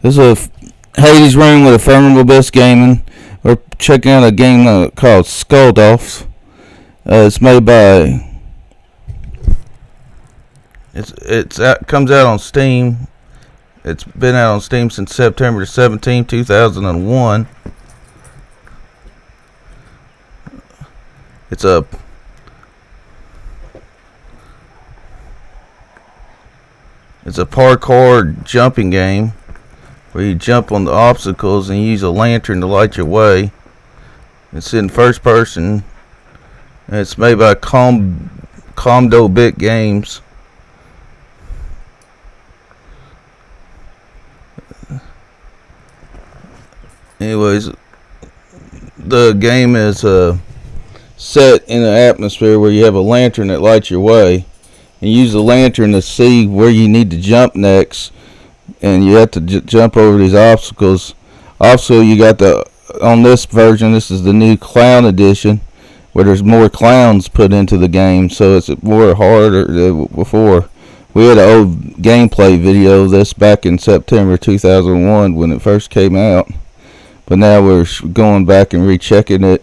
This is a Hades room with Affirmable Best Gaming. We're checking out a game called Skotos. It's made by. Comes out on Steam. It's been out on Steam since September 17, 2001. It's a parkour jumping game where you jump on the obstacles and use a lantern to light your way. It's in first person. And it's made by Comdo Bit Games. Anyways, the game is set in an atmosphere where you have a lantern that lights your way, and use the lantern to see where you need to jump next, and you have to jump over these obstacles. Also, you got on this version, this is the new clown edition, where there's more clowns put into the game, so it's more harder than before. We had an old gameplay video of this back in September 2001 when it first came out, but now we're going back and rechecking it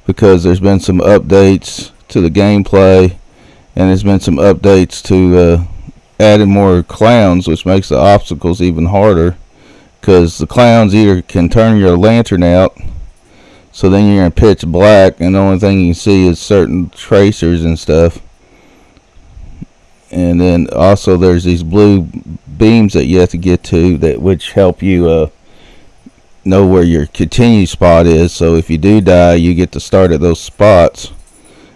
because there's been some updates to the gameplay, and there's been some updates to adding more clowns, which makes the obstacles even harder, because the clowns either can turn your lantern out, so then you're in pitch black and the only thing you can see is certain tracers and stuff. And then also there's these blue beams that you have to get to, which help you know where your continue spot is. So if you do die, you get to start at those spots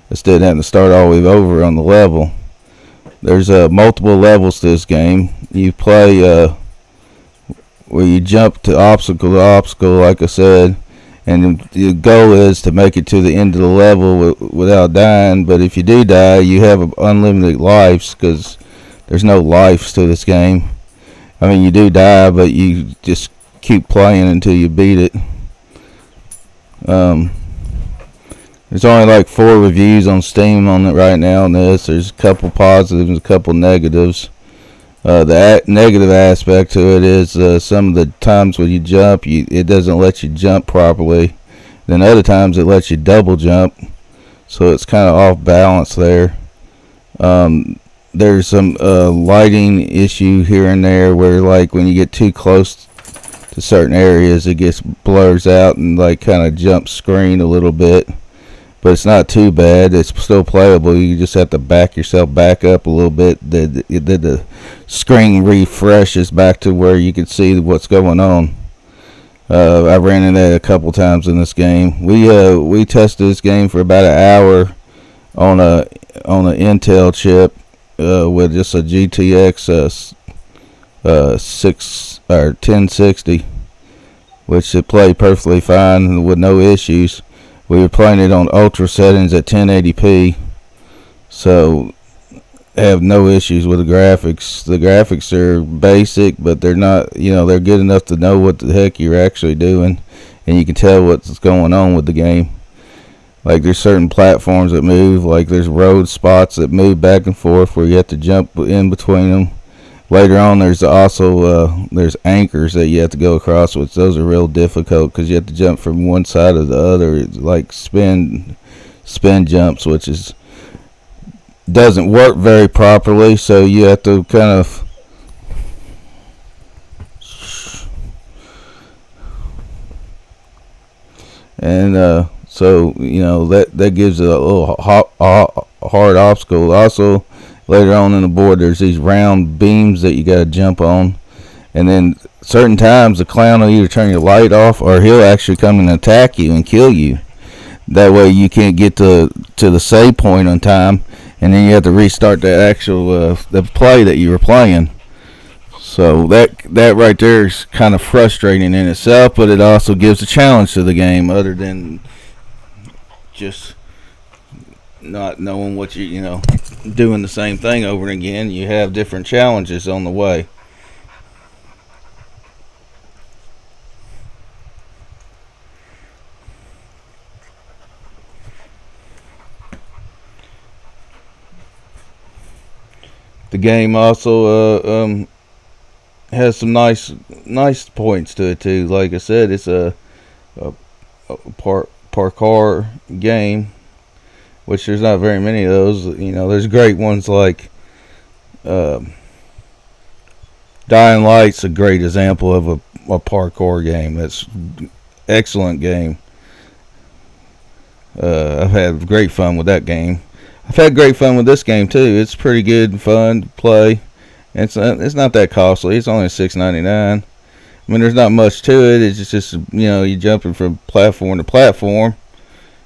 instead of having to start all the way over on the level. There's multiple levels to this game. You play where you jump to obstacle, like I said, and the goal is to make it to the end of the level without dying. But if you do die, you have unlimited lives, because there's no lives to this game. I mean, you do die, but you just keep playing until you beat it. There's only like 4 reviews on Steam on it right now on this. There's a couple positives and a couple negatives. The negative aspect to it is some of the times when you jump, it doesn't let you jump properly. Then other times it lets you double jump, so it's kind of off balance there. There's some lighting issue here and there where, like, when you get too close to certain areas, it gets blurs out and like kind of jump screen a little bit. But it's not too bad. It's still playable. You just have to back yourself back up a little bit. The screen refreshes back to where you can see what's going on. I ran into that a couple times in this game. We tested this game for about an hour on an Intel chip with just a GTX 1060, which it played perfectly fine with no issues. We were playing it on ultra settings at 1080p, so have no issues with the graphics. The graphics are basic, but they're not, they're good enough to know what the heck you're actually doing, and you can tell what's going on with the game. Like, there's certain platforms that move, like there's road spots that move back and forth where you have to jump in between them. Later on, there's also there's anchors that you have to go across, which those are real difficult because you have to jump from one side to the other. It's like spin jumps, which doesn't work very properly, so you have to kind of so that gives it a little hard obstacle. Also, later on in the board, there's these round beams that you got to jump on, and then certain times the clown will either turn your light off or he'll actually come and attack you and kill you. That way you can't get to the save point on time, and then you have to restart the actual the play that you were playing. So that right there is kind of frustrating in itself, but it also gives a challenge to the game, other than just not knowing what doing the same thing over and again. You have different challenges on the way. The game also has some nice points to it too. Like I said, it's a parkour game, which there's not very many of those. There's great ones like Dying Light's a great example of a parkour game. That's excellent game. I've had great fun with that game. I've had great fun with this game too. It's pretty good and fun to play. It's not that costly. It's only $6.99. I mean, there's not much to it. It's just you're jumping from platform to platform,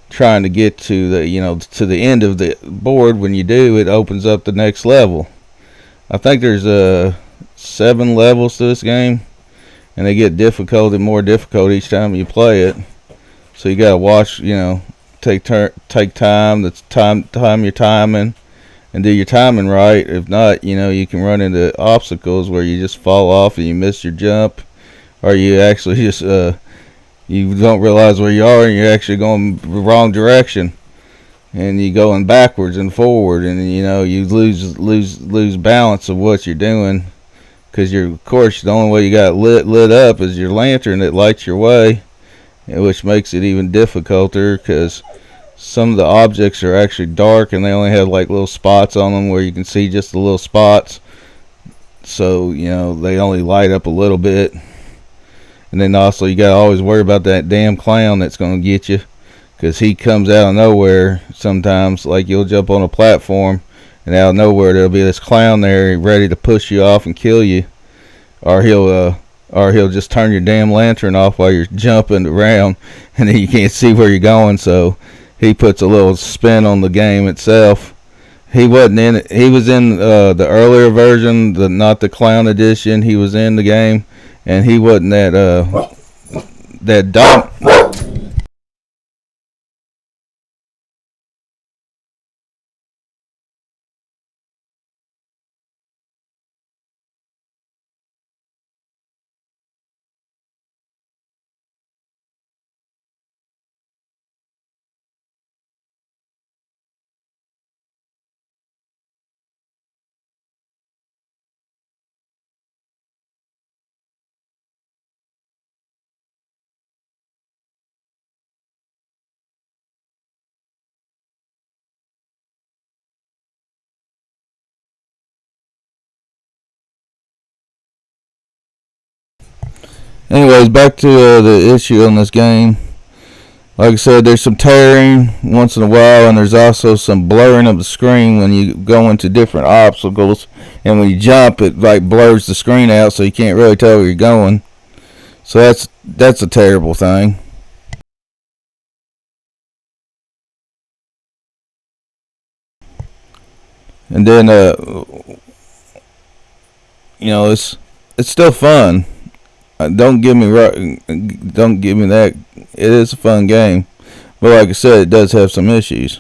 trying to get to the end of the board. When you do, it opens up the next level. I think there's 7 levels to this game, and they get more difficult each time you play it. So you gotta watch, take time. That's time your timing, and do your timing right. If not, you can run into obstacles where you just fall off and you miss your jump, or you actually just you don't realize where you are and you're actually going the wrong direction, and you're going backwards and forward, and you lose balance of what you're doing, because of course the only way you got lit up is your lantern that lights your way, which makes it even difficulter because some of the objects are actually dark and they only have like little spots on them where you can see just the little spots, so they only light up a little bit. And then also you gotta always worry about that damn clown that's gonna get you, because he comes out of nowhere sometimes. Like you'll jump on a platform and out of nowhere there'll be this clown there ready to push you off and kill you, or he'll just turn your damn lantern off while you're jumping around, and then you can't see where you're going. So he puts a little spin on the game itself. He wasn't in it. He was in the earlier version, not the clown edition. He was in the game, and he wasn't that dumb. Anyways, back to the issue on this game. Like I said, there's some tearing once in a while, and there's also some blurring of the screen when you go into different obstacles. And when you jump, it like blurs the screen out, so you can't really tell where you're going. So that's a terrible thing. And then it's still fun. Don't give me that. It is a fun game, but like I said, it does have some issues.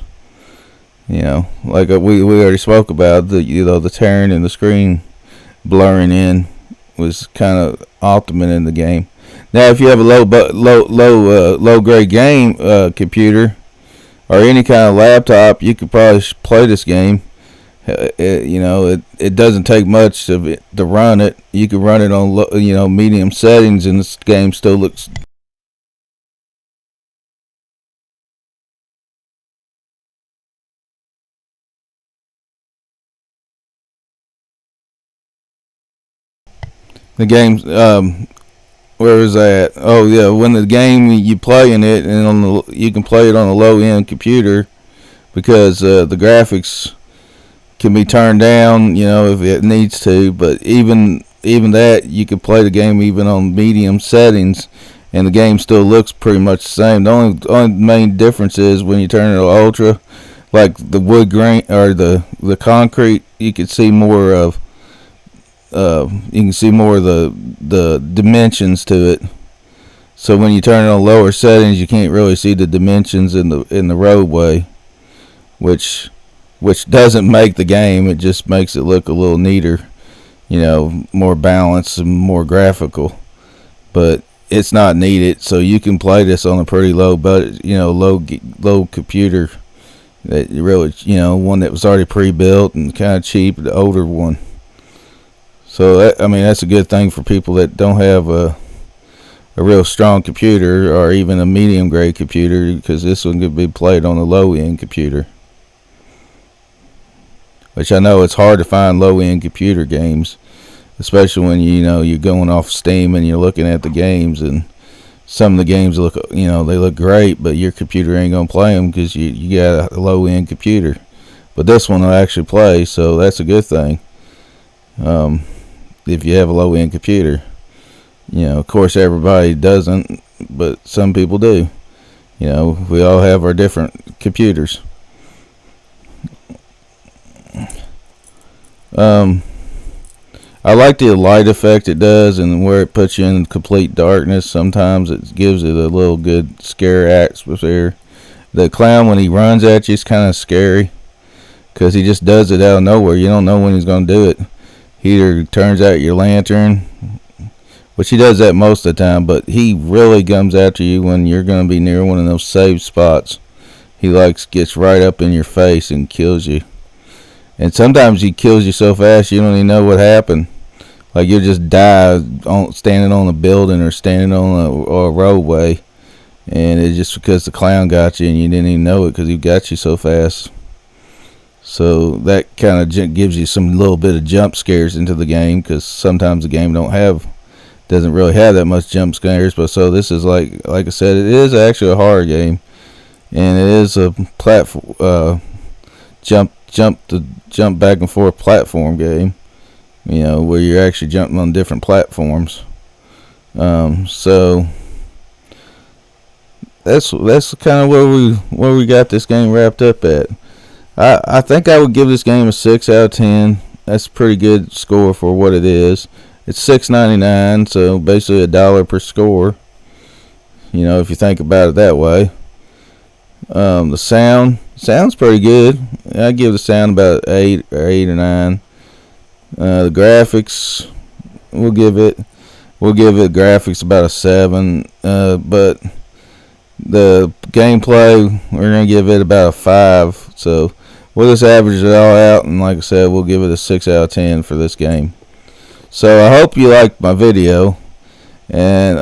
Like we already spoke about, the tearing in the screen blurring in was kind of ultimate in the game. Now, if you have a low grade game computer or any kind of laptop, you could probably play this game. It doesn't take much of it to run it. You can run it on medium settings, and this game still looks. The game's where is that? Oh yeah, when the game you play in it, and you can play it on a low end computer, because the graphics can be turned down, if it needs to. But even that, you can play the game even on medium settings, and the game still looks pretty much the same. The only main difference is when you turn it to ultra, like the wood grain or the concrete, you can see more of the dimensions to it. So when you turn it on lower settings, you can't really see the dimensions in the roadway, which doesn't make the game. It just makes it look a little neater, more balanced and more graphical. But it's not needed, so you can play this on a pretty low budget, low computer. That really, one that was already pre-built and kind of cheap, the older one. So that, I mean, that's a good thing for people that don't have a real strong computer or even a medium grade computer, because this one could be played on a low end computer. Which I know it's hard to find low end computer games, especially when you're going off Steam and you're looking at the games, and some of the games look they look great, but your computer ain't gonna play them because you got a low end computer. But this one will actually play, so that's a good thing. If you have a low end computer, of course everybody doesn't, but some people do. We all have our different computers. I like the light effect it does, and where it puts you in complete darkness. Sometimes it gives it a little good scare atmosphere. The clown, when he runs at you, is kind of scary because he just does it out of nowhere. You don't know when he's going to do it. He either turns out your lantern, which he does that most of the time, but he really comes after you when you're going to be near one of those save spots. He gets right up in your face and kills you. And sometimes he kills you so fast you don't even know what happened. Like you'll just die standing on a building or standing on a roadway, and it's just because the clown got you and you didn't even know it because he got you so fast. So that kind of gives you some little bit of jump scares into the game, because sometimes the game doesn't really have that much jump scares. But so this is like I said, it is actually a horror game, and it is a platform jump back and forth platform game. Where you're actually jumping on different platforms. So that's kind of where we got this game wrapped up at. I think I would give this game a 6 out of 10. That's a pretty good score for what it is. It's $6.99, so basically $1 per score. If you think about it that way. The sound's pretty good. I give the sound about 8 or 9. The graphics, we'll give it graphics about a 7. But the gameplay, we're gonna give it about a 5. So we'll just average it all out, and like I said, we'll give it a 6 out of 10 for this game. So I hope you liked my video, and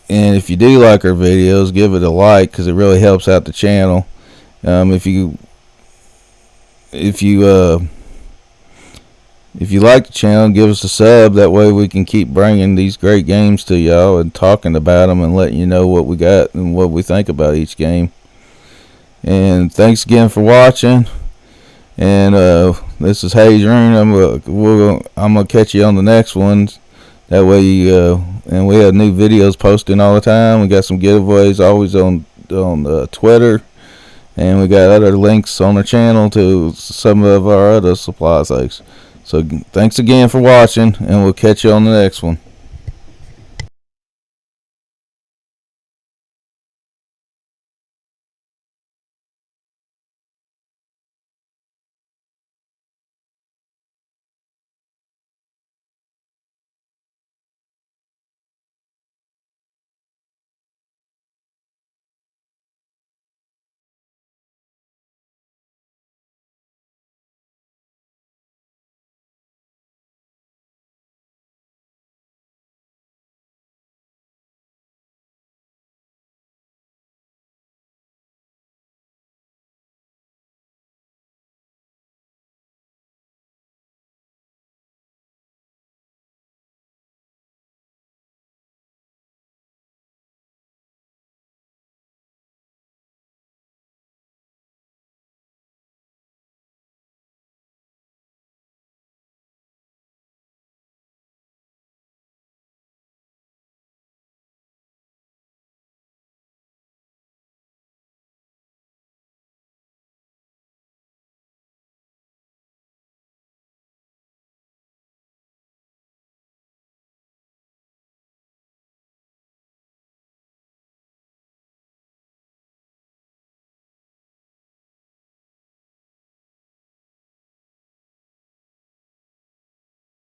if you do like our videos, give it a like, because it really helps out the channel. If you like the channel, give us a sub. That way we can keep bringing these great games to y'all and talking about them and letting you know what we got and what we think about each game. And thanks again for watching. And this is Hayes Roon. I'm gonna catch you on the next ones. That way and we have new videos posting all the time. We got some giveaways always on Twitter. And we got other links on our channel to some of our other supply sites. So thanks again for watching, and we'll catch you on the next one.